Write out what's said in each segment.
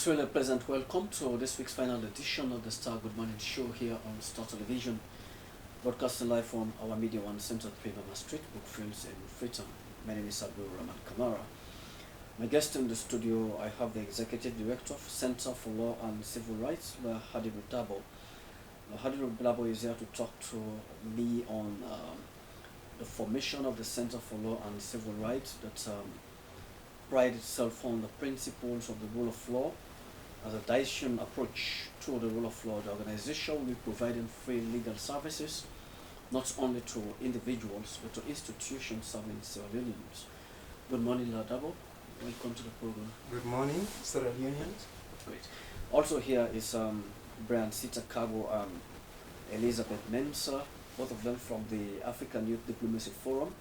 really a pleasant welcome to this week's final edition of the Star Good Morning Show here on Star Television, broadcasting live from our Media One Center at Prima Street, Brookfields in Freetown. My name is Abdul Rahman Kamara. My guest in the studio, I have the Executive Director of Center for Law and Civil Rights, Hadiru Dabo. Hadiru Dabo is here to talk to me on the formation of the Center for Law and Civil Rights that pride itself on the principles of the rule of law. As a Daishian approach to the rule of law, the organization will be providing free legal services not only to individuals but to institutions serving civilians. Good morning, Ladabo. Welcome to the program. Good morning, Sierra Unions. Great. Also here is Brian Sitakago and Elizabeth Mensah, both of them from the African Youth Diplomacy Forum.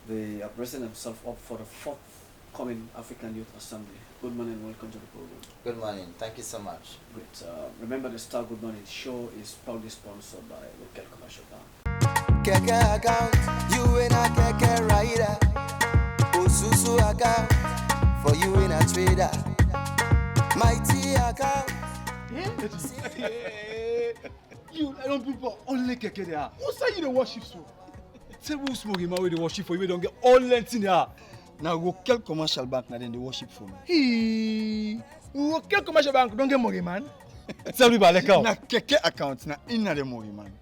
They are presenting themselves up for the forthcoming African Youth Assembly. Good morning, welcome to the program. Good morning, thank you so much. Great. Remember, the Star Good Morning Show is proudly sponsored by Local Commercial Bank. Keke account, you in a keke rider. Osusu account, for you in a trader. Mighty account. You don't people only keke there. Who say you the worship so? Tell who smoking my way the worship for you don't get all length in there. Now, Local Commercial Bank, now then they worship for me. He Local Commercial Bank don't get money, man. Tell me about the Na keke account, na inna the money, man.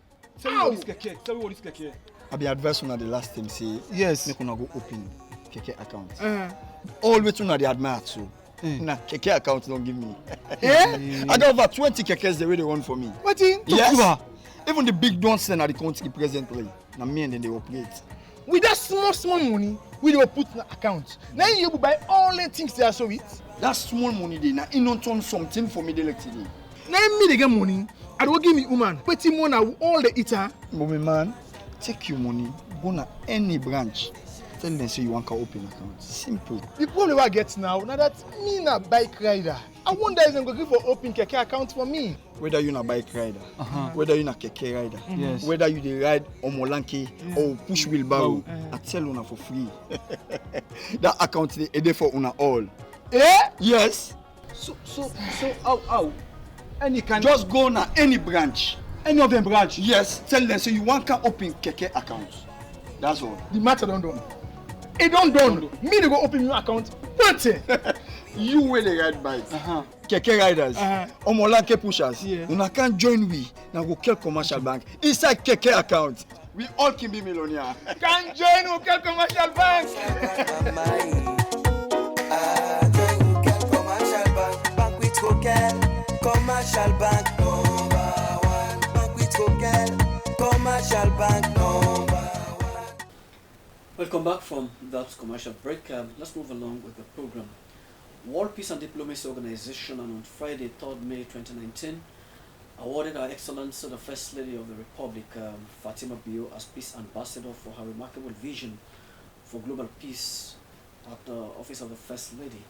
Tell me what is keke. Tell me what is keke. I be advised on the last time say Yes. make una go open keke account. Always una the admire too. Na keke account don't give me. I got over 20 kekes the way they run for me. What in? Yes. Even the big ones na the country presently. Na me and then they operate. With that small money, we will put in the account. Now you will buy all the things they are so with. That small money they na in turn something for me the like today. Now me they get money. I will give me woman. Petty money all the eater. But my man, take your money, go na any branch. Tell them say you want to open account. Simple. The problem I get now that me na bike rider. I wonder if I'm going for open keke account for me. Whether you na bike rider, whether you na keke rider, whether you dey ride omolanke or push wheelbarrow, I tell una for free. That account dey there for una all. Eh? Yes. So how? Any can Just go na any branch. any of them branch. Yes. Tell them say you want to open keke account. That's all. The matter don't done. It don't done. Me they go open your account. What? You wey dey ride bike, keke riders, omolanke pushers, una can join we na Local Commercial Bank inside keke account. We all can be millionaire. Can join Local Commercial Bank. Join Local Commercial Bank. Bank with Local Commercial Bank. Number one. Bank with Local Commercial Bank. Number one. Welcome back from that commercial break. Let's move along with the program. World Peace and Diplomacy Organization on Friday, 3rd May 2019, awarded Her Excellency the First Lady of the Republic, Fatima Bio, as Peace Ambassador for her remarkable vision for global peace at the Office of the First Lady.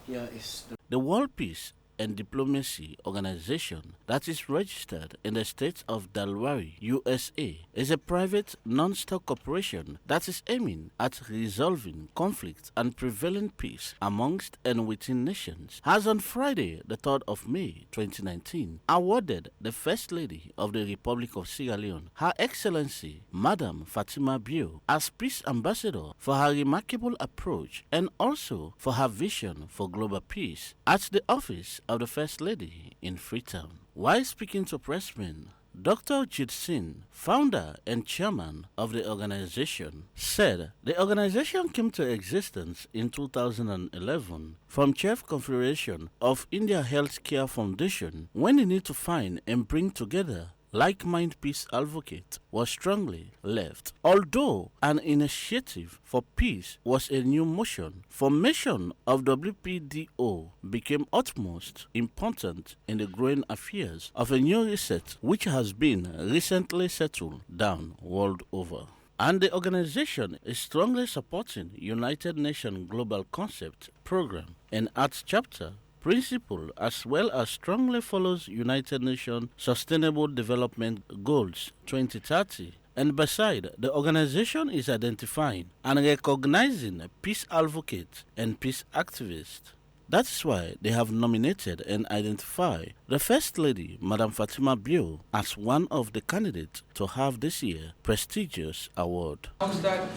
Here is The World Peace and Diplomacy Organization, that is registered in the state of Delaware, USA, is a private non-stock corporation that is aiming at resolving conflicts and prevailing peace amongst and within nations, has on Friday, the 3rd of May 2019, awarded the First Lady of the Republic of Sierra Leone, Her Excellency Madam Fatima Bio, as Peace Ambassador for her remarkable approach and also for her vision for global peace at the office of the First Lady in Freetown. While speaking to pressmen, Dr. Jit Singh, founder and chairman of the organization, said the organization came to existence in 2011 from Chief Confederation of India Healthcare Foundation when the need to find and bring together like-minded peace advocate was strongly left. Although an initiative for peace was a new motion, formation of WPDO became utmost important in the growing affairs of a new reset which has been recently settled down world over. And the organization is strongly supporting United Nations Global Concept Program and Arts Chapter principle as well as strongly follows United Nations Sustainable Development Goals 2030. And beside, the organization is identifying and recognizing peace advocates and peace activists. That is why they have nominated and identified the First Lady, Madam Fatima Bio, as one of the candidates to have this year's prestigious award. That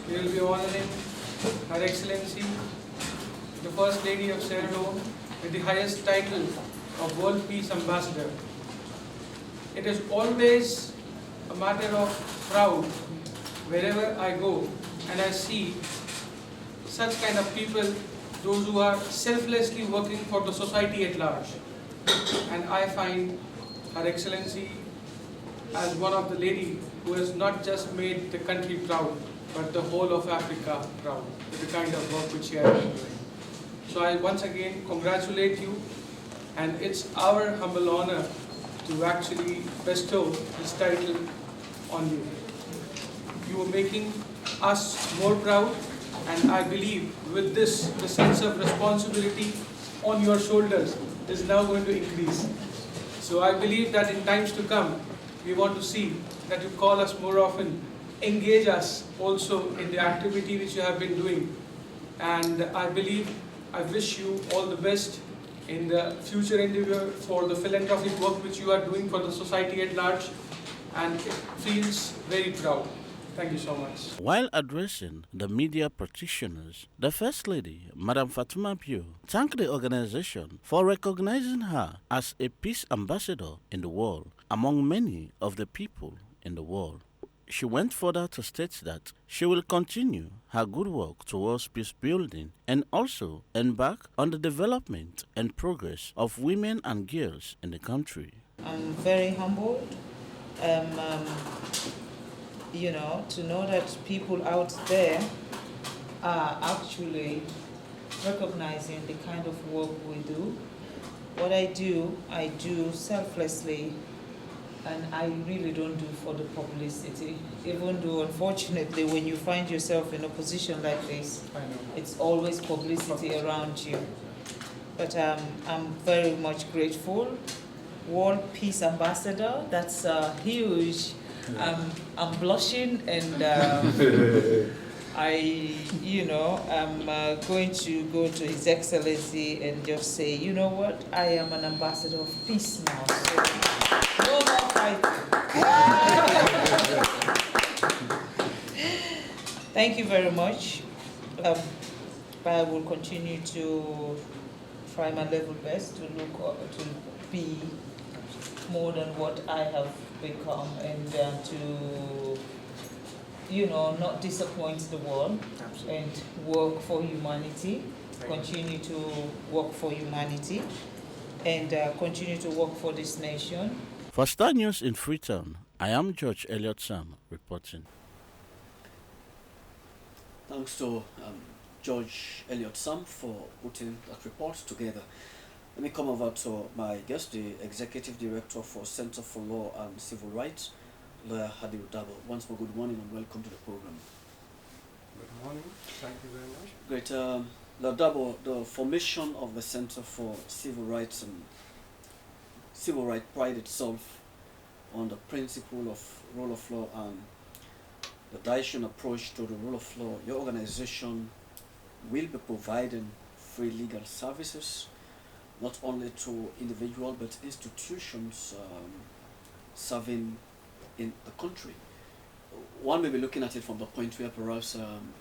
we will be honoring Her Excellency, the First Lady of Sierra Leone, with the highest title of World Peace Ambassador. It is always a matter of proud wherever I go and I see such kind of people, those who are selflessly working for the society at large. And I find Her Excellency as one of the ladies who has not just made the country proud, but the whole of Africa proud with the kind of work which she has been doing. So I once again congratulate you, and it's our humble honor to actually bestow this title on you. You are making us more proud, and I believe with this, the sense of responsibility on your shoulders is now going to increase. So I believe that in times to come, we want to see that you call us more often, engage us also in the activity which you have been doing. And I wish you all the best in the future endeavor for the philanthropic work which you are doing for the society at large, and it feels very proud. Thank you so much. While addressing the media practitioners, the First Lady, Madam Fatima Bio, thanked the organization for recognizing her as a peace ambassador in the world among many of the people in the world. She went further to state that she will continue her good work towards peace building and also embark on the development and progress of women and girls in the country. I'm very humbled, to know that people out there are actually recognizing the kind of work we do. What I do selflessly, and I really don't do for the publicity, even though unfortunately when you find yourself in a position like this, it's always publicity around you. But I'm very much grateful. World Peace Ambassador, that's huge. I'm blushing, and I'm going to go to His Excellency and just say, you know what, I am an ambassador of peace now. So no more fighting. Thank you very much. I will continue to try my level best to to be more than what I have become, and to not disappoint the world. Absolutely. And work for humanity. Continue to work for humanity, and continue to work for this nation. For Star News in Freetown, I am George Elliott Sam reporting. Thanks to George Elliott Sam for putting that report together. Let me come over to my guest, the Executive Director for Center for Law and Civil Rights, Lawyer Hadiru Dabo. Once more, good morning and welcome to the program. Good morning. Thank you very much. Great. Lawyer Dabo, the formation of the Center for Civil Rights and Civil Rights pride itself on the principle of rule of law and the Daishan approach to the rule of law. Your organization will be providing free legal services not only to individuals but institutions serving in the country. One may be looking at it from the point where perhaps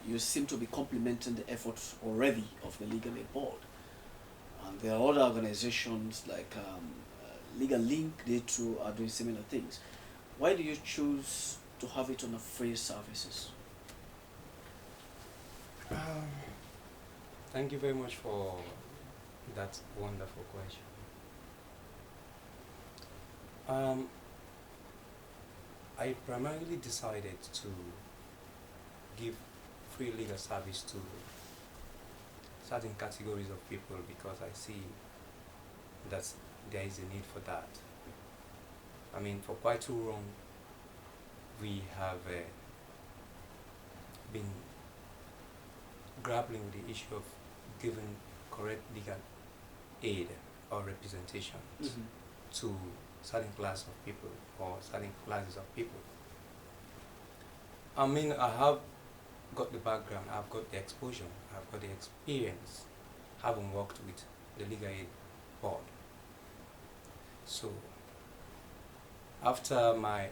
you seem to be complementing the efforts already of the Legal Aid Board. And there are other organizations like Legal Link, they too are doing similar things. Why do you choose to have it on a free services? Thank you very much for that wonderful question. I primarily decided to give free legal service to certain categories of people because I see that there is a need for that. I mean, for quite too long, we have been grappling with the issue of giving correct legal aid or representation to certain class of people or certain classes of people. I mean, I have got the background, I've got the exposure, I've got the experience haven't worked with the Legal Aid Board. So after my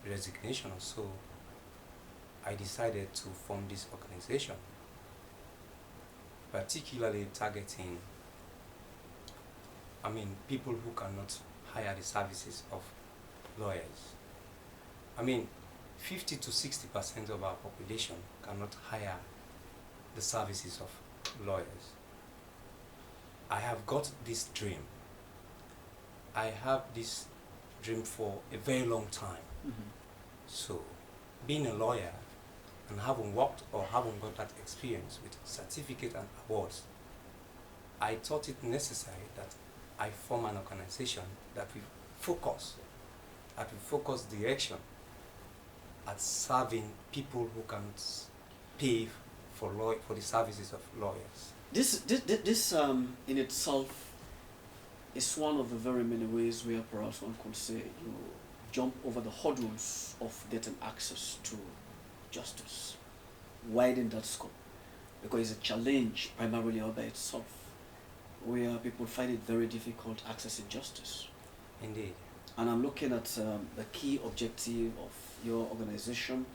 resignation or so, I decided to form this organization, particularly targeting, people who cannot hire the services of lawyers. 50 to 60% of our population cannot hire the services of lawyers. I have got this dream. I have this dream for a very long time. So, being a lawyer and having worked or having got that experience with certificate and awards, I thought it necessary that I form an organization that will focus direction at serving people who can't pay for the services of lawyers. This in itself is one of the very many ways where perhaps one could say you jump over the hurdles of getting access to justice, widen that scope, because it's a challenge primarily all by itself, where people find it very difficult accessing justice. Indeed. And I'm looking at the key objective of your organization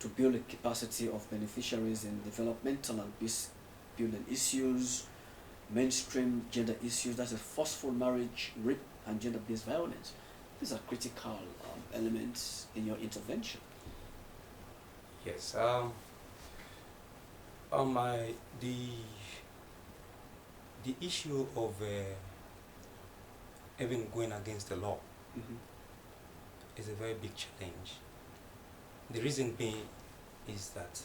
to build the capacity of beneficiaries in developmental and peace building issues, mainstream gender issues, that's a forceful marriage, rape, and gender-based violence. These are critical elements in your intervention. Yes. The issue of even going against the law is a very big challenge. The reason being is that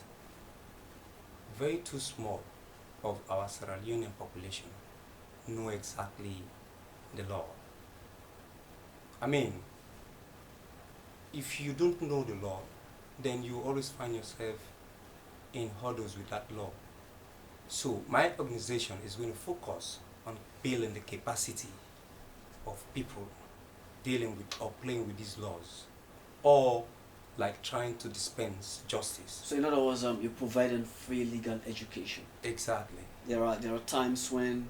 very too small of our Sierra Leonean population know exactly the law. If you don't know the law, then you always find yourself in hurdles with that law. So my organization is going to focus on building the capacity of people dealing with or playing with these laws, or like trying to dispense justice. So in other words, you're providing free legal education. Exactly. There are times when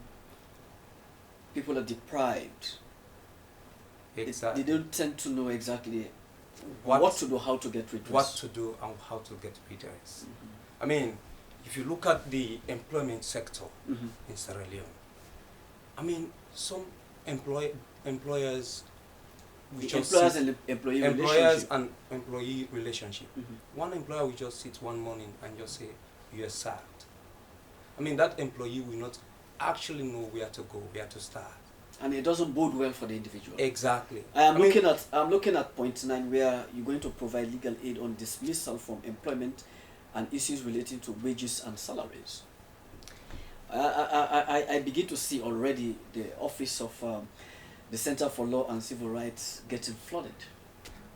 people are deprived. Exactly. They don't tend to know exactly what to do, how to get redress. What to do and how to get redress. If you look at the employment sector in Sierra Leone, some employers and employee relationship. One employer will just sit one morning and just say, "You are sacked." That employee will not actually know where to go, where to start. And it doesn't bode well for the individual. Exactly. I'm looking at point 9, where you're going to provide legal aid on dismissal from employment and issues relating to wages and salaries. I begin to see already the office of the Center for Law and Civil Rights getting flooded.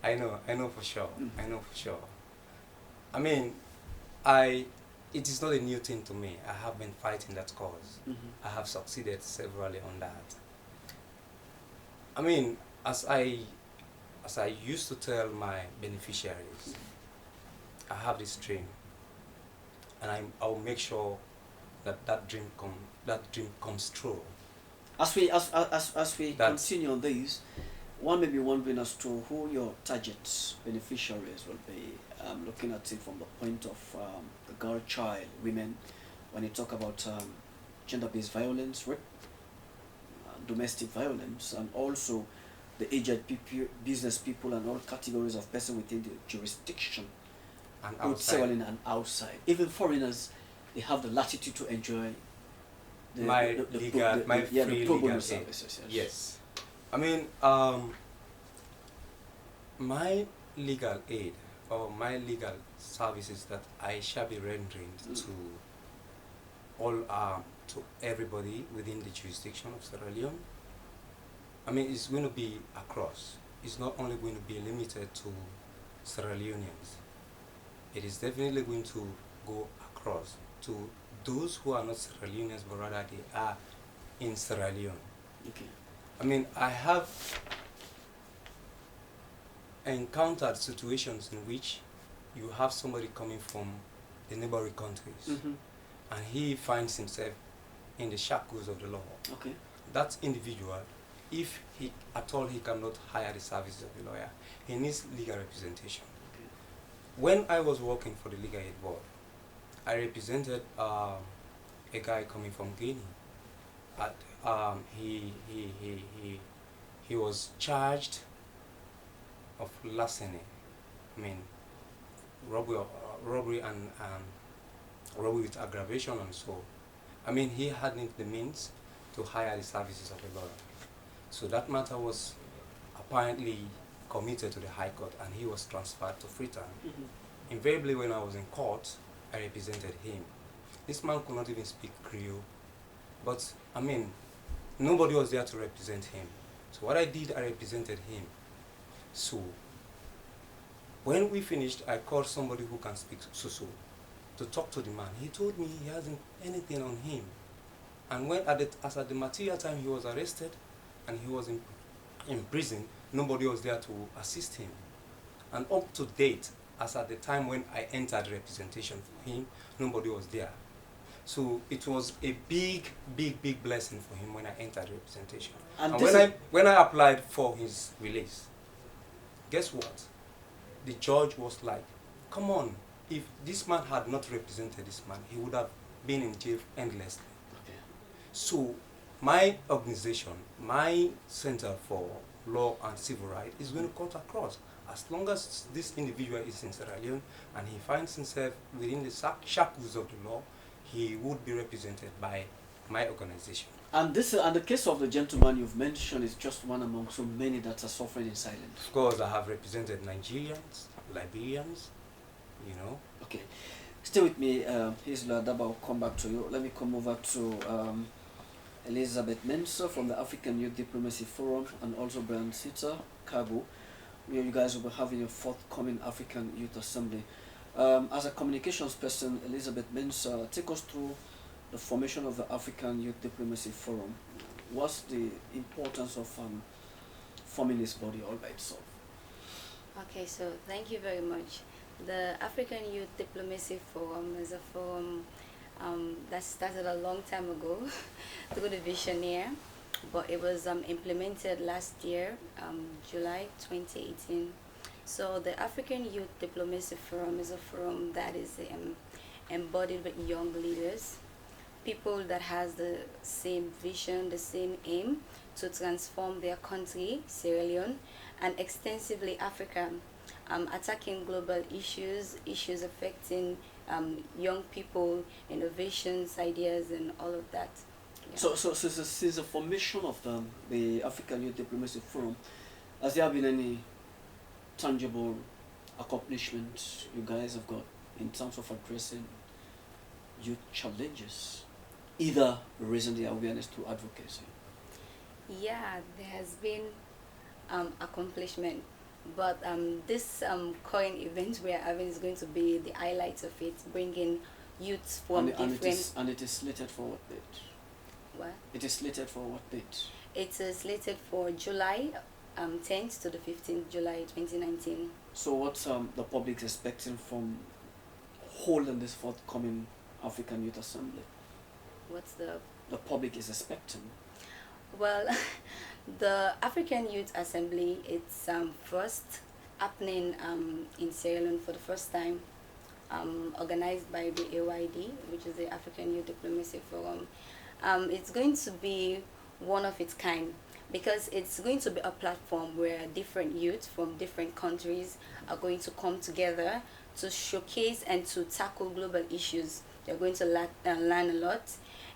I know for sure. I know for sure. It is not a new thing to me. I have been fighting that cause. I have succeeded severally on that. As I used to tell my beneficiaries, I have this dream, and I'll make sure that dream comes true. As we continue on this, one may be wondering as to who your target beneficiaries will be. Looking at it from the point of the girl child, women, when you talk about gender-based violence, rape, domestic violence, and also the aged people, business people, and all categories of person within the jurisdiction, and both Sierra Leone and outside. Even foreigners, they have the latitude to enjoy my free legal services. Yes. My legal aid or my legal services that I shall be rendering to all to everybody within the jurisdiction of Sierra Leone. It's going to be across. It's not only going to be limited to Sierra Leoneans. It is definitely going to go across to those who are not Sierra Leoneans, but rather they are in Sierra Leone. Okay. I have encountered situations in which you have somebody coming from the neighboring countries, and he finds himself in the shackles of the law. Okay. That individual, if he at all he cannot hire the services of a lawyer, he needs legal representation. Okay. When I was working for the Legal Aid Board, I represented a guy coming from Guinea. He was charged of larceny, I mean robbery and robbery with aggravation and so. I mean, he hadn't the means to hire the services of a lawyer. So that matter was apparently committed to the High Court and he was transferred to Freetown. Invariably, when I was in court, I represented him. This man could not even speak Creole, but I mean, nobody was there to represent him. So what I did, I represented him. So when we finished, I called somebody who can speak Susu to talk to the man. He told me he hasn't anything on him. And when as at the material time he was arrested and he was in prison, nobody was there to assist him. And up to date, as at the time when I entered representation for him, nobody was there. So it was a big blessing for him when I entered representation. And when I applied for his release, guess what? The judge was like, come on, if this man had not represented this man, he would have been in jail endlessly. Okay. So my organization, my Center for Law and Civil Rights is going to cut across. As long as this individual is in Sierra Leone and he finds himself within the shackles of the law, he would be represented by my organization. And the case of the gentleman you've mentioned is just one among so many that are suffering in silence. Of course, I have represented Nigerians, Liberians, you know. Okay. Stay with me, Hazel Adaba, I'll come back to you. Let me come over to Elizabeth Mensah from the African Youth Diplomacy Forum and also Brian Sita Kabu, where you guys will be having a forthcoming African Youth Assembly. As a communications person, Elizabeth Mensah, take us through the formation of the African Youth Diplomacy Forum. What's the importance of forming this body all by itself? Okay, so thank you very much. The African Youth Diplomacy Forum is a forum that started a long time ago through the visionary, but it was implemented last year, July 2018. So the African Youth Diplomacy Forum is a forum that is embodied with young leaders, people that has the same vision, the same aim to transform their country, Sierra Leone, and extensively Africa, attacking global issues affecting young people, innovations, ideas, and all of that. Yeah. So since the formation of the African Youth Diplomacy Forum, has there been any tangible accomplishments you guys have got in terms of addressing youth challenges, either raising the awareness through advocacy? Yeah, there has been accomplishment, but this current event we are having is going to be the highlight of it, bringing youths from different... And it is slated for what date? What? It is slated for what date? It is slated for July 10th to the 15th July 2019. So what's the public expecting from holding this forthcoming African Youth Assembly? What's the public is expecting? Well, the African Youth Assembly, it's first happening in Sierra Leone for the first time, organized by the AYD, which is the African Youth Diplomacy Forum. It's going to be one of its kind, because it's going to be a platform where different youth from different countries are going to come together to showcase and to tackle global issues. They're going to learn a lot,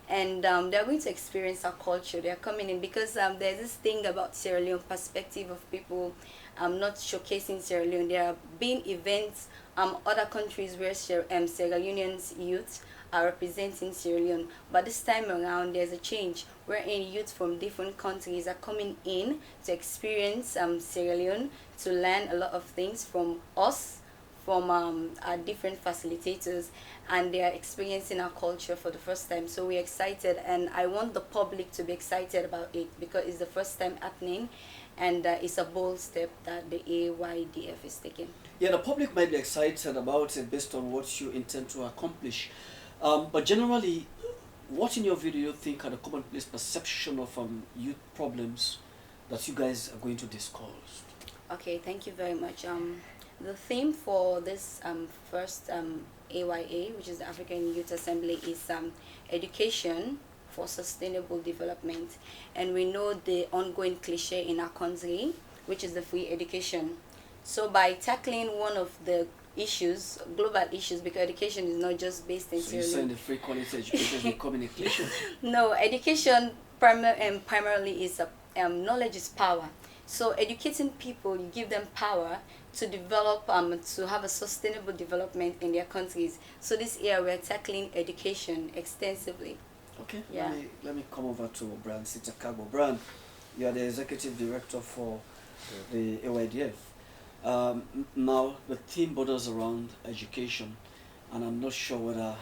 and they're going to experience our culture. They're coming in because there's this thing about Sierra Leone perspective of people not showcasing Sierra Leone. There have been events, other countries where Sierra Leoneans youth are representing Sierra Leone, but this time around there's a change wherein youth from different countries are coming in to experience Sierra Leone, to learn a lot of things from us, from our different facilitators, and they are experiencing our culture for the first time. So we're excited, and I want the public to be excited about it because it's the first time happening, and it's a bold step that the AYDF is taking. Yeah, the public might be excited about it based on what you intend to accomplish. But generally, what in your view do you think are the commonplace perception of youth problems that you guys are going to discuss? Okay, thank you very much. The theme for this first AYA, which is the African Youth Assembly, is education for sustainable development. And we know the ongoing cliche in our country, which is the free education. So by tackling one of the issues, global issues, because education is not just based in So you're saying the free quality education is becoming a cliche? No, education primarily is knowledge is power. So educating people, you give them power to develop, to have a sustainable development in their countries. So this year we're tackling education extensively. Okay, yeah. Let me come over to Brian Sitakagbo. Brian, you are the executive director for the AYDF. Now the theme borders around education, and I'm not sure whether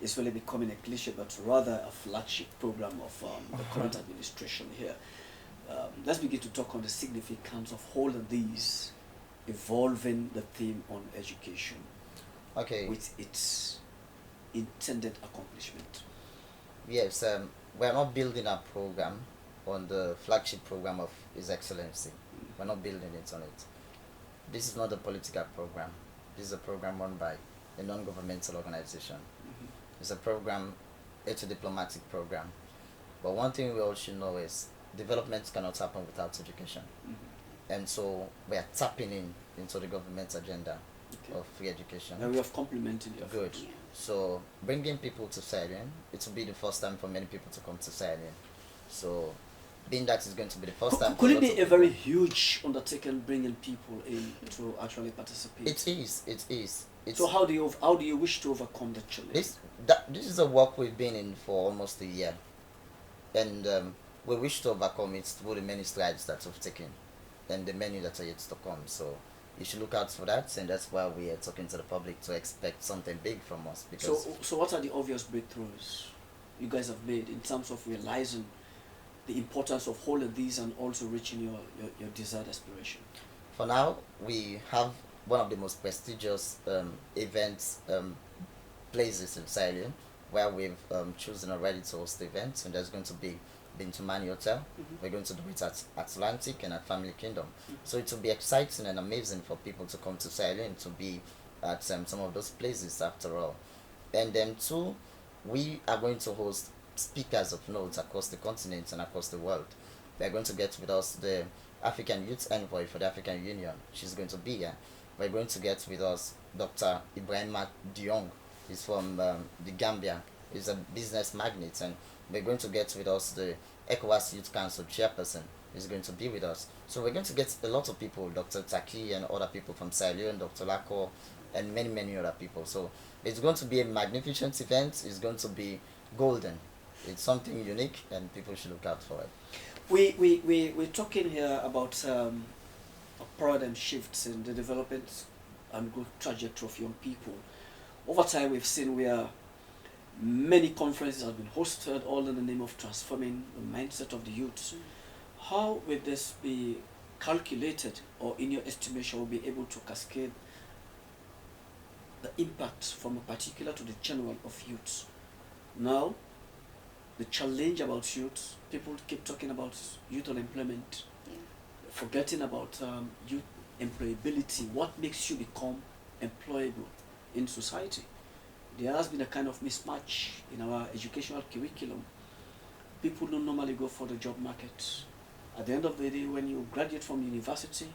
it's really becoming a cliche, but rather a flagship program of the current administration here. Let's begin to talk on the significance of all of these evolving the theme on education. Okay. With its intended accomplishment. Yes, we're not building a program on the flagship program of His Excellency. We're not building it on it. This is not a political program. This is a program run by a non-governmental organization. It's a program, it's a diplomatic program. But one thing we all should know is development cannot happen without education. And so we are tapping into the government's agenda of free education. And we have complemented your Good. So bringing people to Sierra, it will be the first time for many people to come to Sierra. So being that it's going to be the first time. Could it be a very huge undertaking bringing people in to actually participate? It is. It is. So how do you wish to overcome the challenge? This is a work we've been in for almost a year, and we wish to overcome it through the many strides that we've taken, and the many that are yet to come. So you should look out for that, and that's why we are talking to the public to expect something big from us. Because so what are the obvious breakthroughs you guys have made in terms of realizing the importance of all of these and also reaching your desired aspiration? For now, we have one of the most prestigious events places in Sierra, where we've chosen already to host the event, and there's going to be Bintumani Hotel. We're going to do it at Atlantic and at Family Kingdom. So it will be exciting and amazing for people to come to Sierra and to be at some of those places after all. And then two, we are going to host speakers of note across the continent and across the world. We're going to get with us the African Youth Envoy for the African Union. She's going to be here. We're going to get with us Dr. Ibrahima Diong. He's from the Gambia. He's a business magnate, and we're going to get with us the ECOWAS Youth Council chairperson. He's going to be with us. So we're going to get a lot of people, Dr. Taki and other people from Sierra Leone, Dr. Lako, and many, many other people. So it's going to be a magnificent event. It's going to be golden. It's something unique, and people should look out for it. We're talking here about a paradigm shifts in the development and growth trajectory of young people. Over time, we've seen where many conferences have been hosted, all in the name of transforming the mindset of the youth. How will this be calculated, or in your estimation, will be able to cascade the impact from a particular to the general of youth? Now, the challenge about youth, people keep talking about youth unemployment, forgetting about youth employability. What makes you become employable in society? There has been a kind of mismatch in our educational curriculum. People don't normally go for the job market. At the end of the day, when you graduate from university,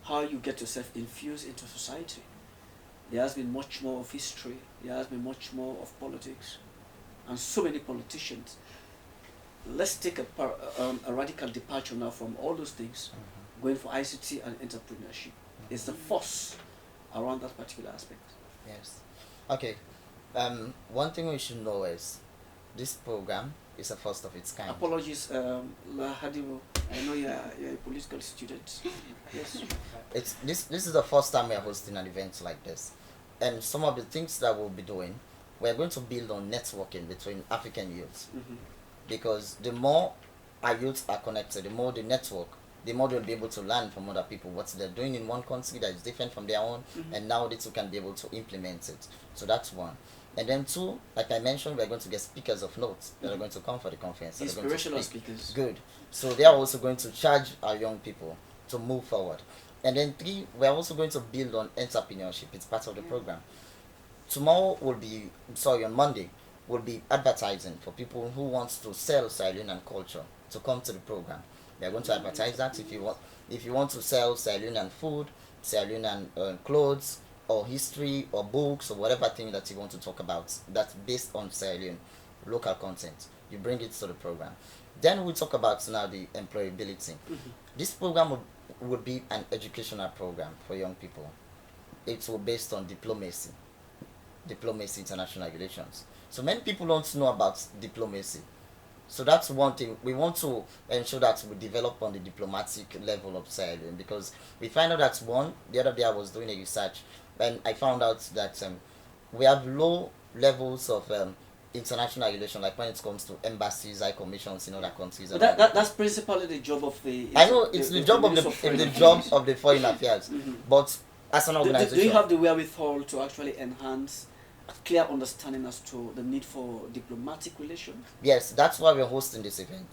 how you get yourself infused into society. There has been much more of history. There has been much more of politics. And so many politicians. Let's take a radical departure now from all those things, going for ICT and entrepreneurship. Is the force around that particular aspect? Yes. Okay. One thing we should know is this program It's a first of its kind. Apologies, Hadibo. I know you're a political student. Yes. This is the first time we are hosting an event like this, and some of the things that we'll be doing, we're going to build on networking between African youths, because the more our youths are connected, the more the network, the more they'll be able to learn from other people what they're doing in one country that is different from their own, and now they too can be able to implement it. So that's one. And then two, like I mentioned, we're going to get speakers of notes that are going to come for the conference. Inspirational speakers. Good. So they are also going to charge our young people to move forward. And then three, we're also going to build on entrepreneurship. It's part of the program. Tomorrow will be, on Monday, will be advertising for people who want to sell Sierra Leonean culture to come to the program. We are going to advertise that. If you want to sell Sierra Leonean food, Sierra Leonean clothes, or history, or books, or whatever thing that you want to talk about that's based on Sierra Leone local content, you bring it to the program. Then we talk about now the employability. This program will be an educational program for young people. It will be based on diplomacy, international relations. So many people don't know about diplomacy. So that's one thing. We want to ensure that we develop on the diplomatic level of Sierra Leone, because we find out that the other day I was doing a research, and I found out that we have low levels of international relations, like when it comes to embassies, high commissions in other countries. But that's principally the job of the... I know it's the job of the foreign affairs, but as an organization... Do you have the wherewithal to actually enhance a clear understanding as to the need for diplomatic relations? Yes, that's why we're hosting this event.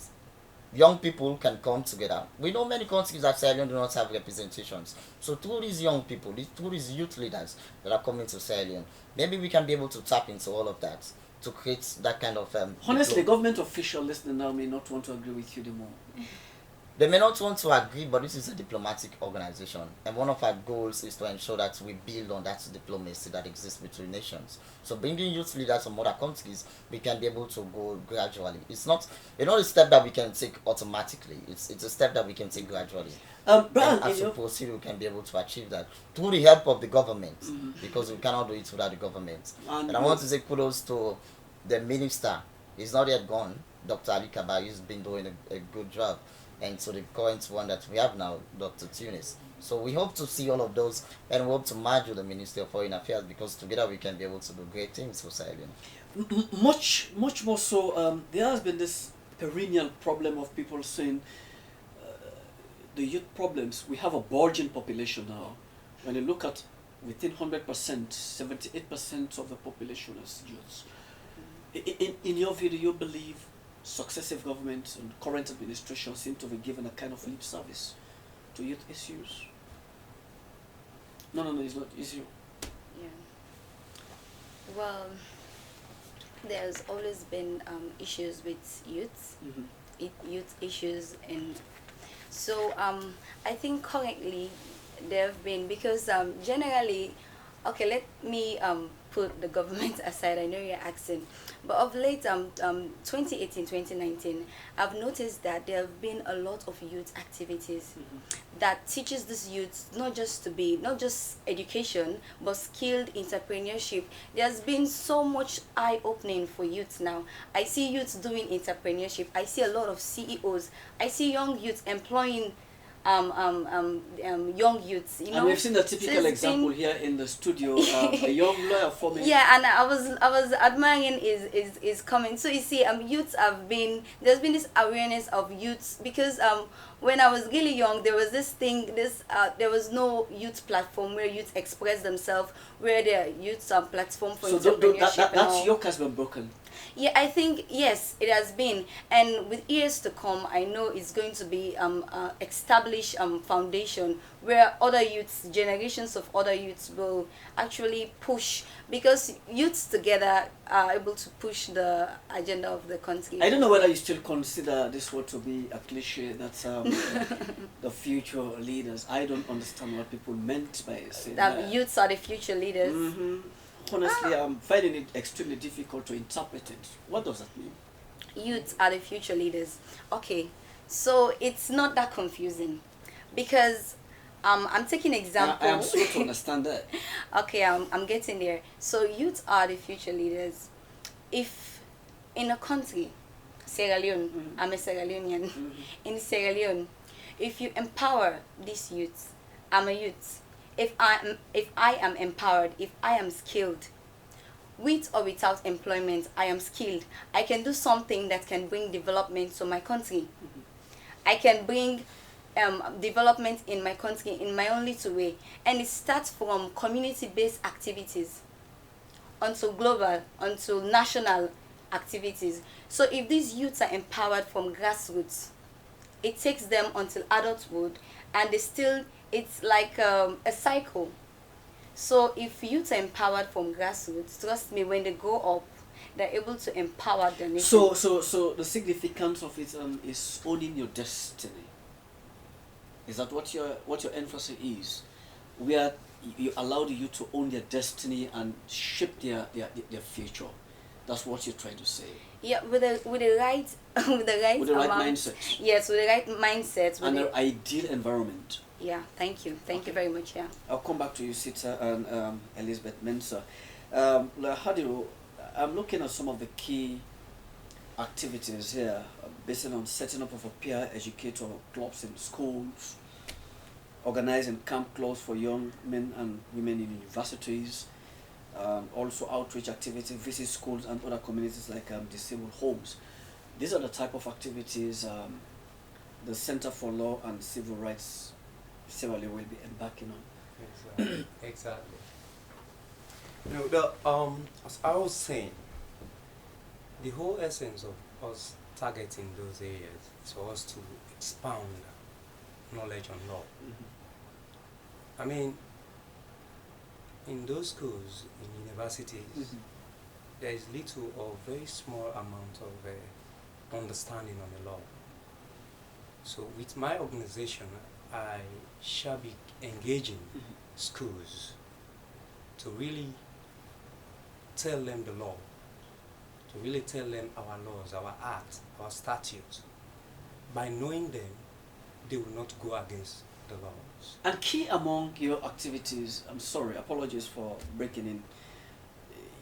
Young people can come together. We know many countries that Sierra Leone do not have representations. So through these young people, through these youth leaders that are coming to Sierra Leone, maybe we can be able to tap into all of that to create that kind of... Honestly, government officials listening now may not want to agree with you anymore. They may not want to agree, but this is a diplomatic organization. And one of our goals is to ensure that we build on that diplomacy that exists between nations. So bringing youth leaders from other countries, we can be able to go gradually. It's not a step that we can take automatically. It's a step that we can take gradually. Brian, as a proceed, we can be able to achieve that through the help of the government, because we cannot do it without the government. And I want to say kudos to the minister. He's not yet gone. Dr. Ali Kabari has been doing a good job. And so the current one that we have now, Dr. Tunis. So we hope to see all of those, and we hope to merge with the Ministry of Foreign Affairs, because together we can be able to do great things for Sierra Leone. Much more so, there has been this perennial problem of people saying the youth problems. We have a bulging population now. When you look at within 100%, 78% of the population is youths. In your view, do you believe successive governments and current administration seem to be given a kind of lip service to youth issues? No, it's not issue. Yeah. Well, there's always been issues with youth, youth issues, and so I think currently there have been, because generally, okay, let me put the government aside. I know you're asking, but of late, 2018, 2019, I've noticed that there have been a lot of youth activities that teaches these youths not just education, but skilled entrepreneurship. There's been so much eye-opening for youth now. I see youths doing entrepreneurship. I see a lot of CEOs. I see young youths employing young youths, you know. And we've seen the typical example here in the studio, a young lawyer forming. Yeah, and I was admiring is coming. So you see, youths there's been this awareness of youths, because when I was really young, there was there was no youth platform where youth express themselves, where there are youth platform for entrepreneurship. That yoke has been broken. Yeah, I think, yes, it has been. And with years to come, I know it's going to be established foundation where other youths, generations of other youths will actually push, because youths together are able to push the agenda of the country. I don't know whether you still consider this word to be a cliche, that's the future leaders. I don't understand what people meant by saying that. Youths are the future leaders. Honestly, I'm finding it extremely difficult to interpret it. What does that mean? Youths are the future leaders. Okay, so it's not that confusing, because I'm taking example. I am slow to understand that. Okay, I'm getting there. So youths are the future leaders. If in a country, Sierra Leone. I'm a Sierra Leonean. In Sierra Leone, if you empower these youths, I'm a youth. If I am empowered, if I am skilled, with or without employment, I am skilled. I can do something that can bring development to my country. I can bring development in my country in my own little way, and it starts from community-based activities onto global, onto national activities. So if these youths are empowered from grassroots, it takes them until adulthood, and it's like a cycle. So if youths are empowered from grassroots, trust me, when they grow up, they're able to empower the nation. So the significance of it is owning your destiny. Is that what your emphasis is? You allow the youth to own their destiny and shape their future. That's what you're trying to say. Yeah, with the right mindset. Yes, with the right mindset. And the ideal environment. Yeah, thank you. Thank you very much. Yeah. I'll come back to you, Sita and Elizabeth Mensah. Hadiru, I'm looking at some of the key activities here, based on setting up of a peer educator clubs in schools, organizing camp clubs for young men and women in universities, also outreach activities, visit schools and other communities like disabled homes. These are the type of activities the Center for Law and Civil Rights Sierra Leone will be embarking on. Exactly. As I was saying, the whole essence of us targeting those areas is for us to expound knowledge on law. I mean, in those schools, in universities, there is little or very small amount of understanding on the law. So with my organization, I shall be engaging schools to really tell them the law, to really tell them our laws, our act, our statutes. By knowing them, they will not go against the laws. And key among your activities, I'm sorry, apologies for breaking in,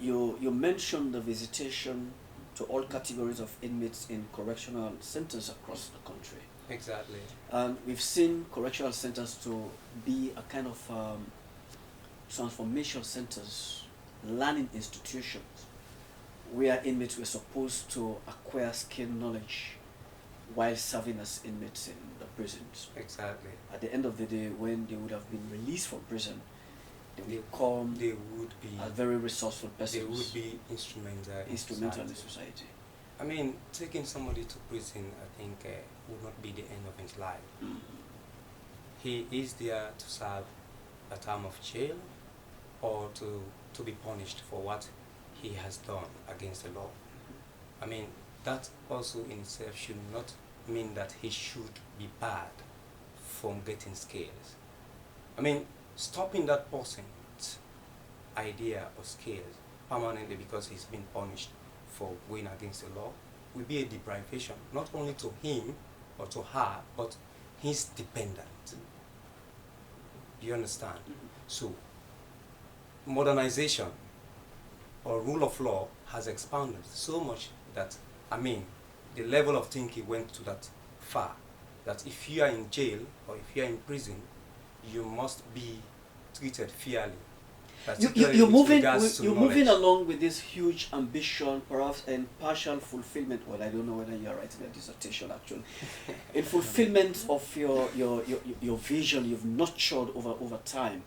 you mentioned the visitation to all categories of inmates in correctional centers across the country. Exactly. And we've seen correctional centers to be a kind of transformation centers, learning institutions, where inmates were supposed to acquire skill knowledge while serving as inmates in the prisons. Exactly. At the end of the day, when they would have been released from prison, they would be a very resourceful person. They would be instrumental in society. I mean, taking somebody to prison, I think, would not be the end of his life. He is there to serve a term of jail or to be punished for what he has done against the law. I mean, that also in itself should not mean that he should be barred from getting skills. I mean, stopping that person's idea or skills permanently because he's been punished for going against the law will be a deprivation, not only to him or to her, but his dependent. Do you understand? So, modernization or rule of law has expanded so much that, I mean, the level of thinking went to that far, that if you are in jail or if you are in prison, you must be treated fairly. You're moving along with this huge ambition, perhaps, and partial fulfillment. Well, I don't know whether you're writing a dissertation actually. In fulfillment of your vision you've nurtured over time.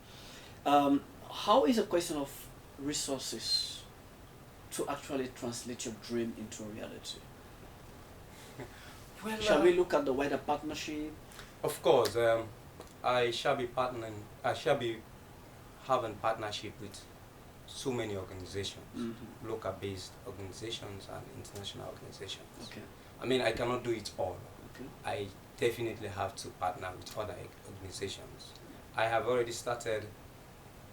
How is a question of resources to actually translate your dream into reality? Well, shall we look at the wider partnership? Of course, I shall be having partnership with so many organizations, local-based organizations and international organizations. Okay. I mean, I cannot do it all. Okay. I definitely have to partner with other organizations. I have already started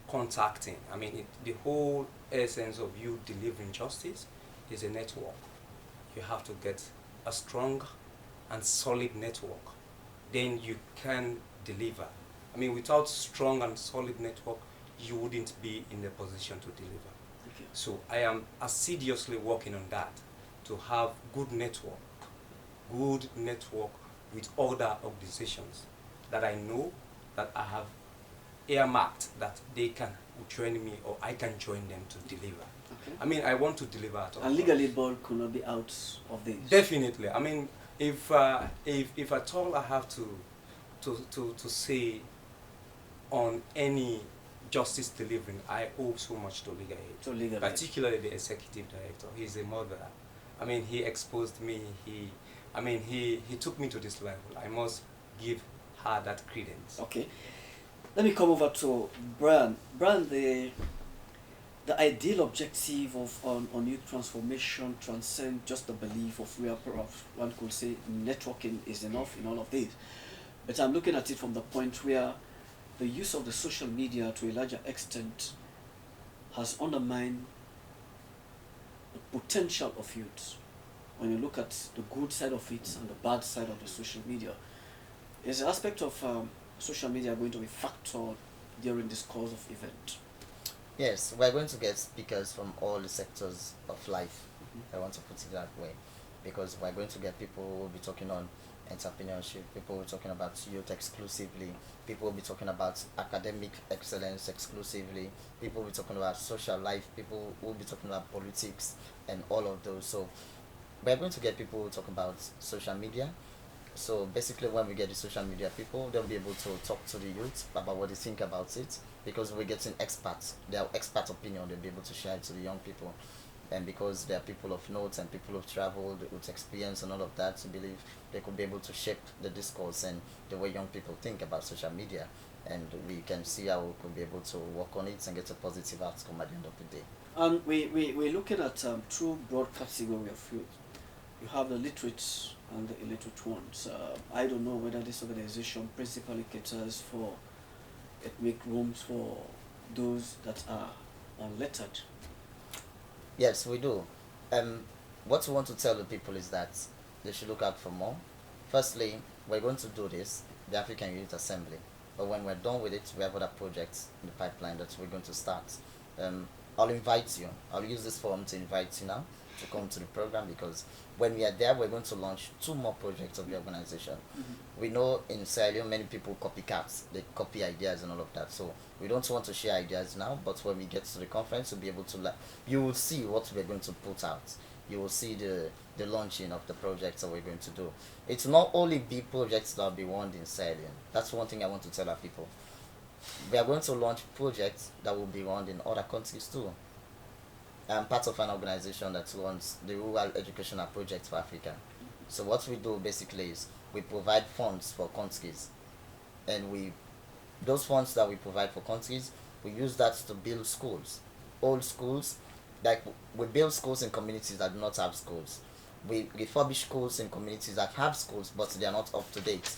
contacting. I mean, the whole essence of you delivering justice is a network. You have to get a strong and solid network. Then you can deliver. I mean, without strong and solid network, you wouldn't be in the position to deliver. Okay. So I am assiduously working on that, to have good network good network with other organizations that I know that I have earmarked that they can join me or I can join them to deliver. Okay. I mean, I want to deliver at all. And legally, ball could not be out of this. Definitely. I mean, if at all I have to say on any justice delivering, I owe so much to Legal Aid. To Legal Aid. Particularly the executive director. He's a mother. I mean, he exposed me. He took me to this level. I must give her that credence. Okay. Let me come over to Brian. Brian, the ideal objective of on youth transformation transcends just the belief of where perhaps one could say networking is enough in all of this. But I'm looking at it from the point where the use of the social media to a larger extent has undermined the potential of youth. When you look at the good side of it and the bad side of the social media, is the aspect of social media going to be factored during this course of event? Yes, we're going to get speakers from all the sectors of life. I want to put it that way, because we're going to get people who will be talking on entrepreneurship, people will be talking about youth exclusively, people will be talking about academic excellence exclusively, people will be talking about social life, people will be talking about politics and all of those. So we're going to get people who talk about social media. So basically when we get the social media people, they'll be able to talk to the youth about what they think about it, because we're getting experts, their expert opinion, they'll be able to share it to the young people. And because they are people of note and people who've traveled with experience and all of that, I believe they could be able to shape the discourse and the way young people think about social media. And we can see how we could be able to work on it and get a positive outcome at the end of the day. And we're looking at two broad categories of youth. You have the literate and the illiterate ones. I don't know whether this organization principally caters for ethnic rooms for those that are unlettered. Yes, we do. What we want to tell the people is that they should look out for more. Firstly, we're going to do this, the African Youth Assembly. But when we're done with it, we have other projects in the pipeline that we're going to start. I'll invite you. I'll use this forum to invite you now to come to the program, because when we are there, we're going to launch 2 more projects of the organization. We know in Sierra Leone many people copycats, they copy ideas and all of that. So we don't want to share ideas now, but when we get to the conference, we'll be able to, you will see what we're going to put out. You will see the launching of the projects that we're going to do. It's not only big projects that will be won in Sierra Leone. That's one thing I want to tell our people. We are going to launch projects that will be won in other countries too. I'm part of an organization that runs the Rural Educational Project for Africa. So what we do basically is we provide funds for countries, and those funds that we provide for countries, we use that to build schools, old schools. Like we build schools in communities that do not have schools. We refurbish schools in communities that have schools but they are not up to date.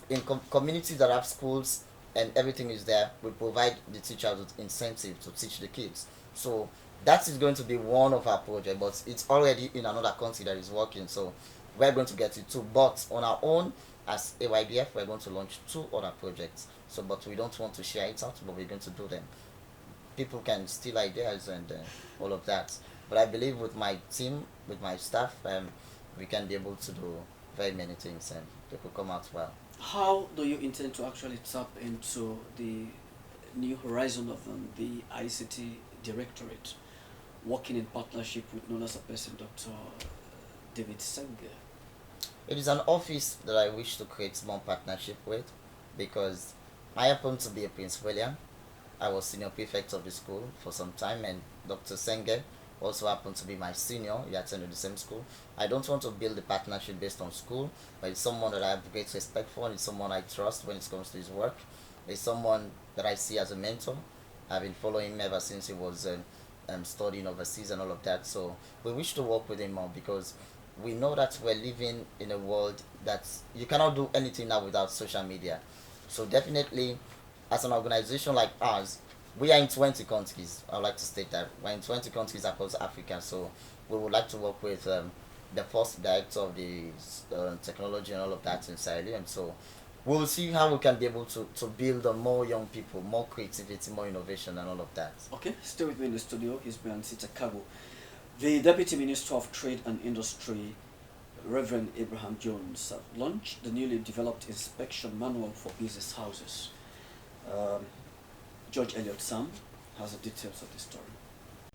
In communities that have schools and everything is there, we provide the teachers with incentive to teach the kids. So that is going to be one of our projects, but it's already in another country that is working, so we're going to get it too. But on our own, as AYDF, we're going to launch 2 other projects. So, but we don't want to share it out, but we're going to do them. People can steal ideas and all of that. But I believe with my team, with my staff, we can be able to do very many things and they could come out well. How do you intend to actually tap into the new horizon of the ICT Directorate, working in partnership with known as a person, Dr. David Senge? It is an office that I wish to create more partnership with, because I happen to be a Prince William. I was senior prefect of the school for some time, and Dr. Senge also happened to be my senior. He attended the same school. I don't want to build a partnership based on school, but it's someone that I have great respect for, and it's someone I trust when it comes to his work. It's someone that I see as a mentor. I've been following him ever since he was studying overseas and all of that. So we wish to work with him more, because we know that we're living in a world that you cannot do anything now without social media. So definitely, as an organization like ours, we are in 20 countries. I would like to state that we're in 20 countries across Africa. So we would like to work with the first director of the technology and all of that in Sierra Leone. So we'll see how we can be able to build on more young people, more creativity, more innovation and all of that. Okay, stay with me in the studio. He's Brian Sitakago, the Deputy Minister of Trade and Industry, Reverend Abraham Jones have launched the newly developed inspection manual for business houses. George Elliott Sam has the details of the story.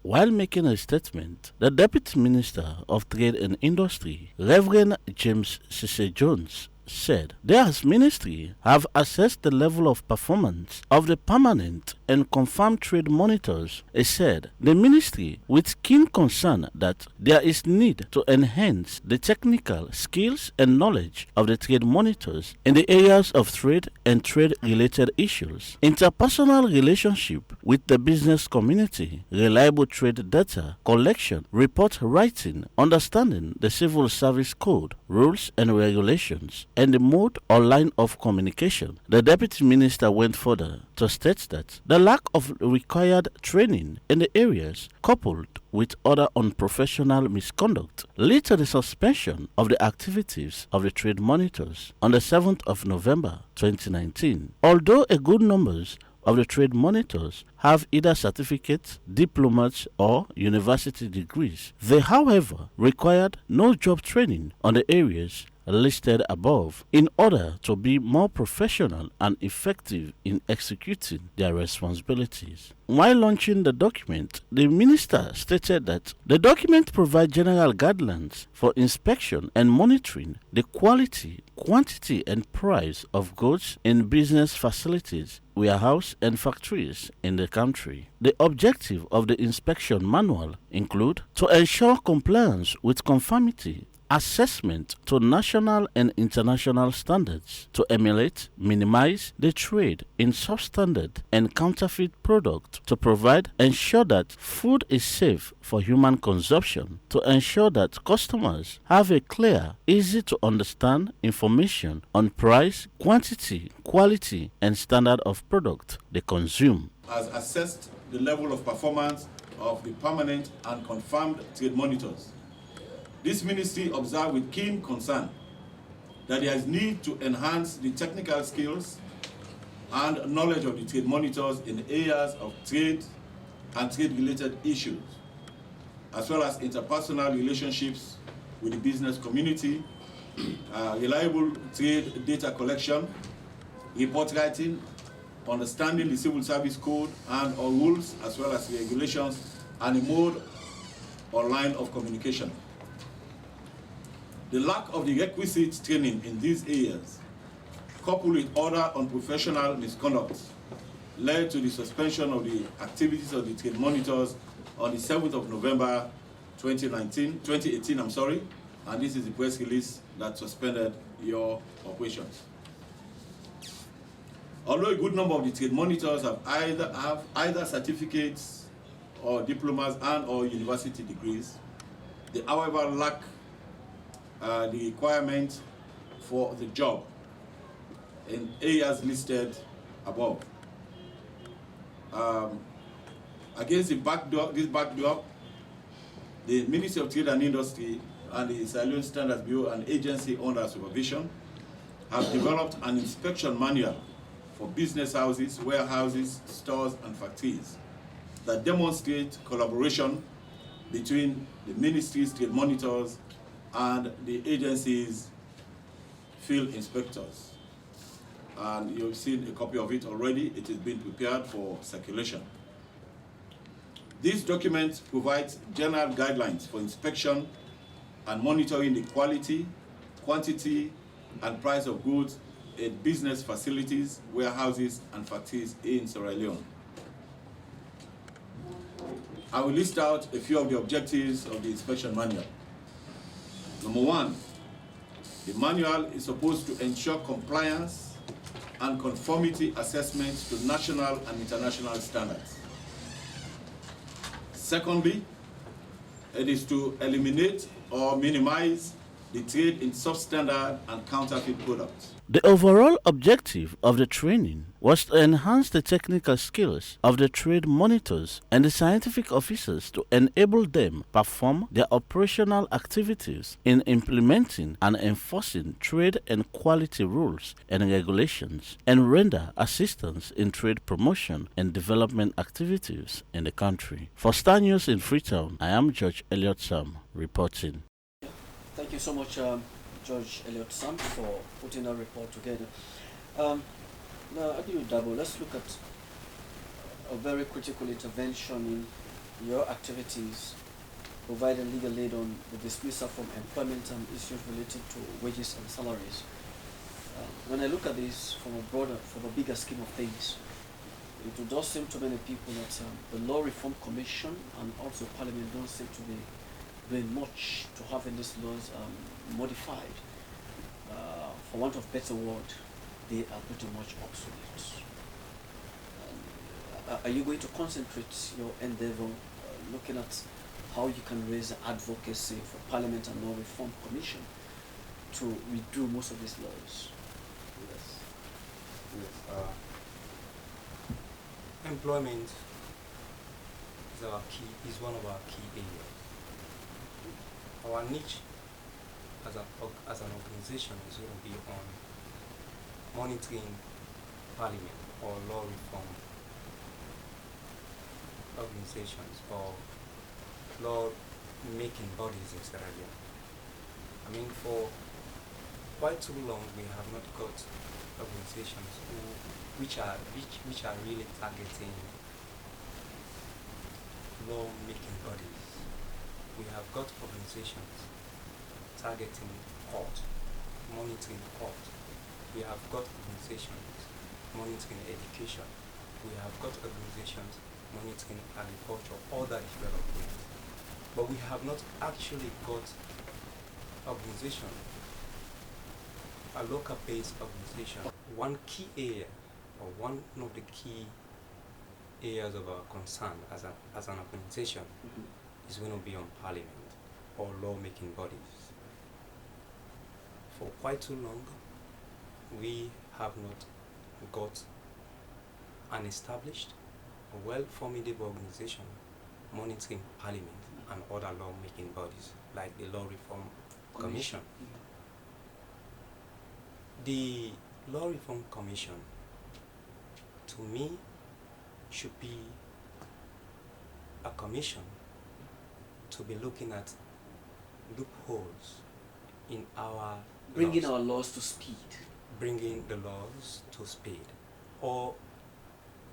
While making a statement, the Deputy Minister of Trade and Industry, Reverend James Cisse Jones, said their ministry have assessed the level of performance of the permanent and confirmed trade monitors. He said the ministry, with keen concern that there is need to enhance the technical skills and knowledge of the trade monitors in the areas of trade and trade-related issues, interpersonal relationship with the business community, reliable trade data collection, report writing, understanding the Civil Service Code, rules and regulations, and the mode or line of communication. The Deputy Minister went further to state that the lack of required training in the areas, coupled with other unprofessional misconduct, led to the suspension of the activities of the trade monitors on the 7th of November 2019. Although a good numbers of the trade monitors have either certificates, diplomas, or university degrees, they, however, required no job training on the areas listed above in order to be more professional and effective in executing their responsibilities. While launching the document, the minister stated that the document provides general guidelines for inspection and monitoring the quality, quantity, and price of goods in business facilities, warehouse, and factories in the country. The objective of the inspection manual include to ensure compliance with conformity, assessment to national and international standards, to emulate, minimize the trade in substandard and counterfeit products, to provide, ensure that food is safe for human consumption, to ensure that customers have a clear, easy to understand information on price, quantity, quality, and standard of product they consume. Has assessed the level of performance of the permanent and confirmed trade monitors. This ministry observed with keen concern that there is need to enhance the technical skills and knowledge of the trade monitors in areas of trade and trade-related issues, as well as interpersonal relationships with the business community, reliable trade data collection, report writing, understanding the Civil Service Code and or rules, as well as regulations, and a mode or line of communication. The lack of the requisite training in these areas, coupled with other unprofessional misconduct, led to the suspension of the activities of the trade monitors on the 7th of November 2018, and this is the press release that suspended your operations. Although a good number of the trade monitors have either certificates or diplomas and or university degrees, they however lack the requirement for the job in areas listed above. Against this backdrop, the Ministry of Trade and Industry and the Sierra Leone Standards Bureau, an agency under supervision, have developed an inspection manual for business houses, warehouses, stores, and factories that demonstrate collaboration between the ministry's trade monitors and the agency's field inspectors. And you've seen a copy of it already. It is being prepared for circulation. This document provides general guidelines for inspection and monitoring the quality, quantity, and price of goods in business facilities, warehouses, and factories in Sierra Leone. I will list out a few of the objectives of the inspection manual. Number one, the manual is supposed to ensure compliance and conformity assessments to national and international standards. Secondly, it is to eliminate or minimize the trade in substandard and counterfeit products. The overall objective of the training was to enhance the technical skills of the trade monitors and the scientific officers to enable them perform their operational activities in implementing and enforcing trade and quality rules and regulations, and render assistance in trade promotion and development activities in the country. For Star News in Freetown, I am George Elliott Sam reporting. Thank you so much, George Elliott Sam, for putting that report together. Now, Adiu Dabo, let's look at a very critical intervention in your activities, providing legal aid on the dismissal from employment and issues related to wages and salaries. When I look at this from a bigger scheme of things, it does seem to many people that the Law Reform Commission and also Parliament don't seem to be doing much to having these laws modified. For want of better word, they are pretty much obsolete. Are you going to concentrate your endeavor looking at how you can raise advocacy for Parliament and Law Reform Commission to redo most of these laws? Yes. Employment is one of our key areas. Our niche as an organization is going to be on monitoring Parliament or law reform organizations or law making bodies in Sierra Leone. I mean, for quite too long we have not got organizations which are really targeting law making bodies. We have got organizations targeting court, monitoring court. We have got organizations monitoring education. We have got organizations monitoring agriculture, other development. But we have not actually got organization, a local-based organization. One key area, or one of the key areas of our concern as an organization is going to be on Parliament or law-making bodies. For quite too long, we have not got an established, a well-formidable organization monitoring Parliament and other law-making bodies like the Law Reform Commission. The Law Reform Commission, to me, should be a commission to be looking at loopholes in our bringing our laws to speed. Bringing the laws to speed, or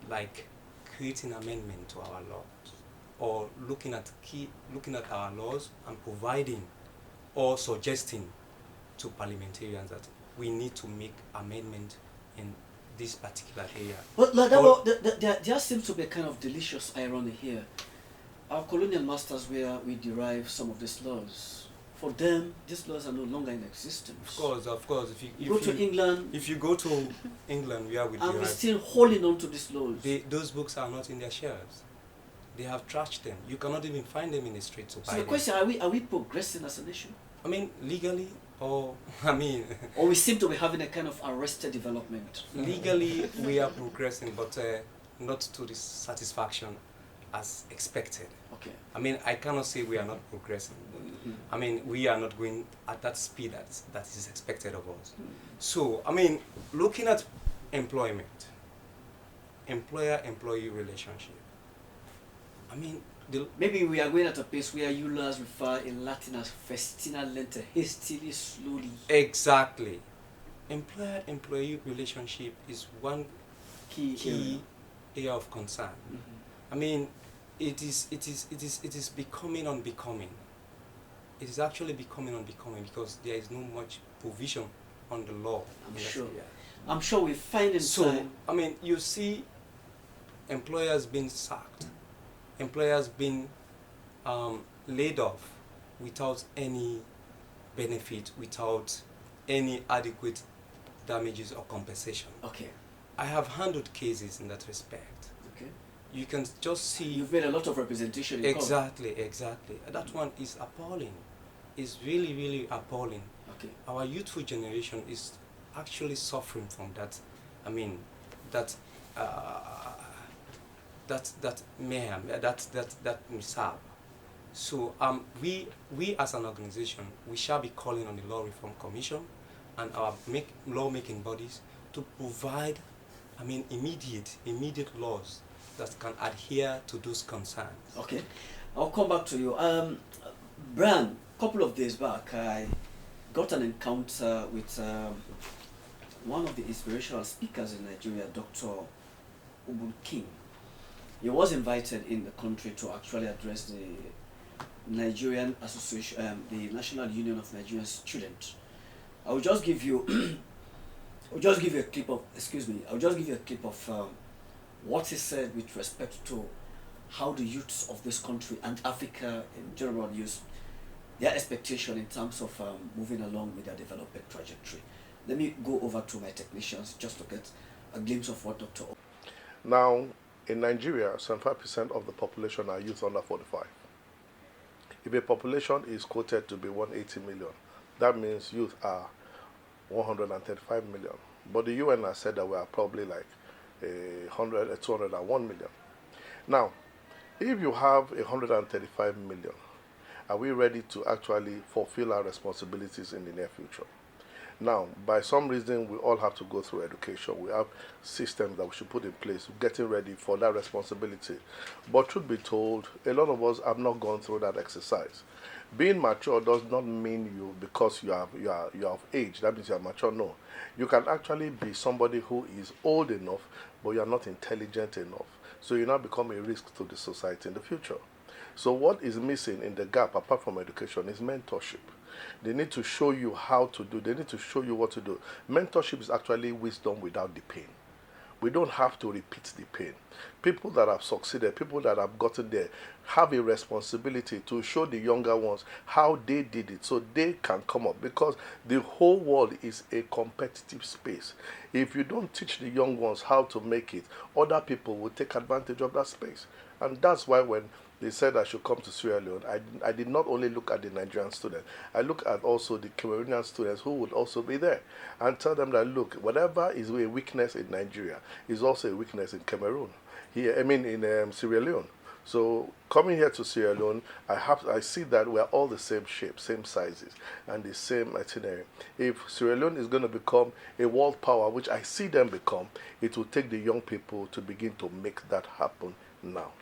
like creating amendment to our laws, or looking at our laws and providing or suggesting to parliamentarians that we need to make amendment in this particular area. But there seems to be a kind of delicious irony here. Our colonial masters, where we derive some of these laws, for them, these laws are no longer in existence. Of course. If you go to England, where we derive, we're still holding on to these laws. Those books are not in their shelves. They have trashed them. You cannot even find them in the streets to buy them. So the question: Are we progressing as a nation? I mean, legally, or we seem to be having a kind of arrested development. Legally, we are progressing, but not to the satisfaction as expected. Okay. I mean, I cannot say we are not progressing. I mean, we are not going at that speed that is expected of us. So, I mean, looking at employment, employer-employee relationship, I mean, maybe we are going at a pace where Eulers refer in Latin as festina lenta, hastily, slowly. Exactly. Employer-employee relationship is one key area of concern. I mean, it is becoming unbecoming. It is actually becoming unbecoming because there is no much provision on the law. I'm sure we find in time. I mean, you see employers being sacked, employers being laid off without any benefit, without any adequate damages or compensation. Okay. I have handled cases in that respect. Okay. You can just see. You've made a lot of representation in Exactly. That one is appalling. It's really, really appalling. Okay. Our youthful generation is actually suffering from that. I mean, that mayhem, that mishap. So we as an organization, we shall be calling on the Law Reform Commission and our law-making bodies to provide, I mean, immediate laws that can adhere to those concerns. Okay, I'll come back to you. Bran, couple of days back, I got an encounter with one of the inspirational speakers in Nigeria, Dr. Obun King. He was invited in the country to actually address the Nigerian Association, the National Union of Nigerian Students. I will just give you, I'll just give you a clip of, what he said with respect to how the youths of this country and Africa in general use their expectation in terms of moving along with their development trajectory. Let me go over to my technicians just to get a glimpse of what Dr. Now, in Nigeria, 75% of the population are youth under 45. If a population is quoted to be 180 million, that means youth are 135 million. But the UN has said that we are probably like 201 million. Now, if you have 135 million, are we ready to actually fulfill our responsibilities in the near future? Now, by some reason, we all have to go through education. We have systems that we should put in place, getting ready for that responsibility. But truth be told, a lot of us have not gone through that exercise. Being mature does not mean you, because you are of age, that means you are mature. No. You can actually be somebody who is old enough, but you are not intelligent enough. So you now become a risk to the society in the future. So what is missing in the gap, apart from education, is mentorship. They need to show you how to do. They need to show you what to do. Mentorship is actually wisdom without the pain. We don't have to repeat the pain. People that have succeeded, people that have gotten there, have a responsibility to show the younger ones how they did it so they can come up, because the whole world is a competitive space. If you don't teach the young ones how to make it, other people will take advantage of that space. And that's why when they said I should come to Sierra Leone, I did not only look at the Nigerian students, I look at also the Cameroonian students who would also be there, and tell them that, look, whatever is a weakness in Nigeria is also a weakness in Cameroon, in Sierra Leone. So coming here to Sierra Leone, I see that we are all the same shape, same sizes, and the same itinerary. If Sierra Leone is going to become a world power, which I see them become, it will take the young people to begin to make that happen now.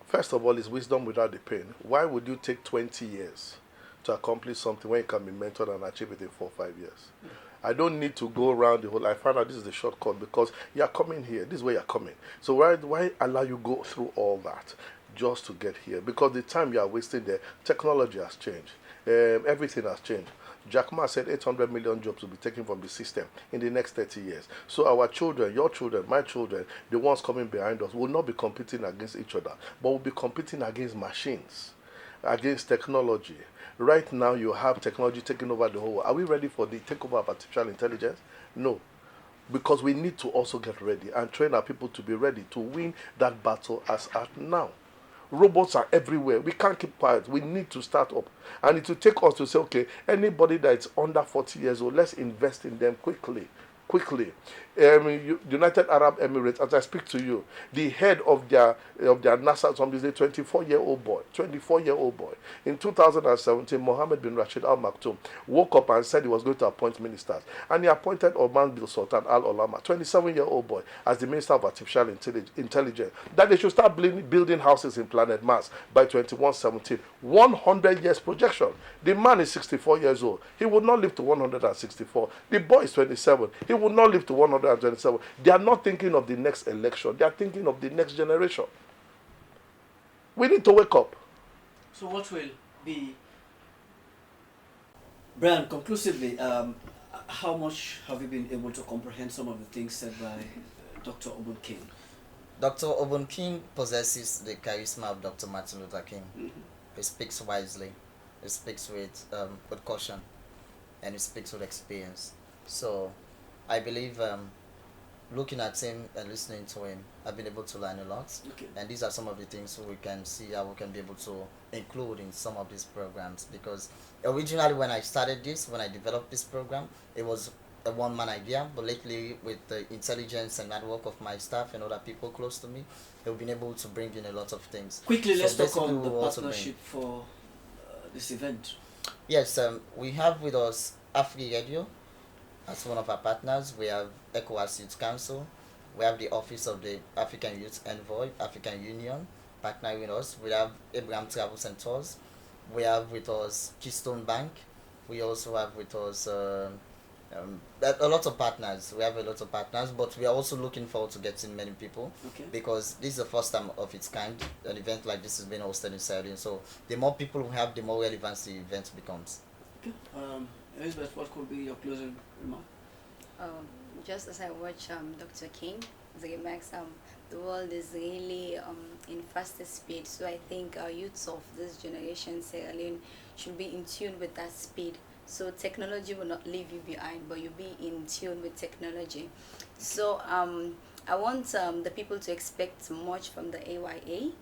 First of all, is wisdom without the pain. Why would you take 20 years to accomplish something when you can be mentored and achieve it in 4 or 5 years? I don't need to go around the whole. I found out this is the shortcut because you are coming here. This is where you are coming. So why allow you go through all that just to get here? Because the time you are wasting there, technology has changed. Everything has changed. Jack Ma said 800 million jobs will be taken from the system in the next 30 years. So our children, your children, my children, the ones coming behind us, will not be competing against each other, but will be competing against machines, against technology. Right now, you have technology taking over the whole world. Are we ready for the takeover of artificial intelligence? No. Because we need to also get ready and train our people to be ready to win that battle as at now. Robots are everywhere. We can't keep quiet. We need to start up. And it will take us to say, okay, anybody that is under 40 years old, let's invest in them quickly. United Arab Emirates, as I speak to you, the head of their NASA, somebody is a 24-year-old boy. In 2017, Mohammed bin Rashid Al Maktoum woke up and said he was going to appoint ministers. And he appointed Oman bin Sultan Al Olama, 27-year-old boy, as the Minister of Artificial Intelligence, that they should start building houses in planet Mars by 2117. 100 years projection. The man is 64 years old. He would not live to 164. The boy is 27. He would not live to 127. They are not thinking of the next election. They are thinking of the next generation. We need to wake up. So what will be, Brian, conclusively, how much have you been able to comprehend some of the things said by Dr. Obun King? Dr. Obun King possesses the charisma of Dr. Martin Luther King. Mm-hmm. He speaks wisely. He speaks with caution. And he speaks with experience. So I believe looking at him and listening to him, I've been able to learn a lot. Okay. And these are some of the things we can see how we can be able to include in some of these programs. Because originally when I developed this program, it was a one-man idea. But lately, with the intelligence and network of my staff and other people close to me, they've been able to bring in a lot of things. Quickly, let's talk on the partnership for this event. Yes, we have with us Afri Radio as one of our partners. We have ECOWAS Youth Council. We have the Office of the African Youth Envoy, African Union, partnering with us. We have Abraham Travels and Tours. we have with us Keystone Bank. We also have with us a lot of partners. We have a lot of partners, but we are also looking forward to getting many people, because this is the first time of its kind. An event like this has been hosted in Sierra Leone. So the more people we have, the more relevant the event becomes. Okay. Elizabeth, what could be your closing remark? Just as I watch Dr. King, the remarks, the world is really in fastest speed. So I think our youths of this generation, Sierra Leone, should be in tune with that speed. So technology will not leave you behind, but you'll be in tune with technology. So I want the people to expect much from the AYA,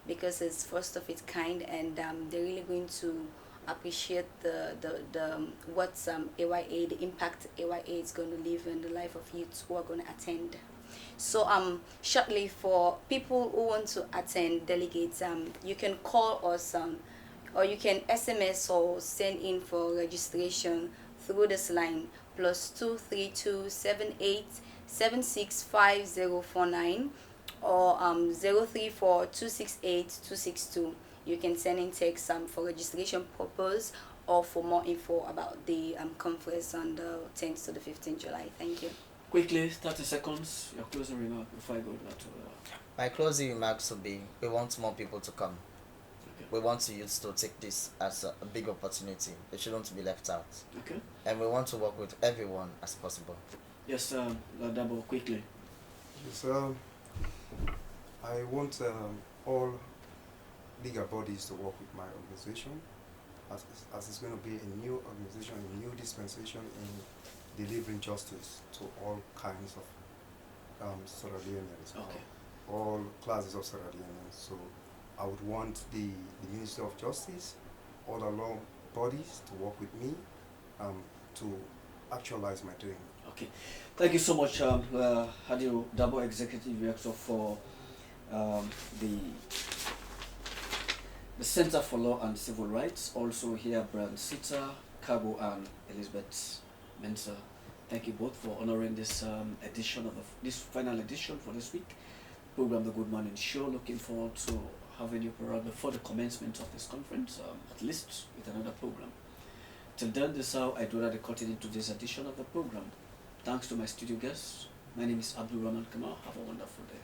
because it's first of its kind, and they're really going to appreciate the what's AYA, the impact AYA is going to leave in the life of youths who are going to attend. So shortly, for people who want to attend, delegates, you can call us or you can SMS or send in for registration through this line, +232 78 765049 or 034 268 262. You can send in text for registration purpose or for more info about the conference on the 10th to the 15th July. Thank you. Quickly, 30 seconds, your closing remark before I go to My closing remarks will be, we want more people to come. Okay. We want youth to take this as a big opportunity. They shouldn't be left out. Okay. And we want to work with everyone as possible. Yes, Dabo, quickly. Yes, I want all legal bodies to work with my organization, as it's going to be a new organization, a new dispensation in delivering justice to all kinds of Sierra Leoneans, all classes of Sierra Leoneans. So I would want the Ministry of Justice, all the law bodies to work with me to actualize my dream. Okay, thank you so much, Hadiru Dabo, Executive Director for the Center for Law and Civil Rights. Also here, Brian Sita, Kabo, and Elizabeth Mensah. Thank you both for honoring this edition of this final edition for this week program, The Good Morning Show. Looking forward to having you around before the commencement of this conference, at least with another program. Till then, this is how I do that recording into this edition of the program. Thanks to my studio guests. My name is Abdul Rahman Kamal. Have a wonderful day.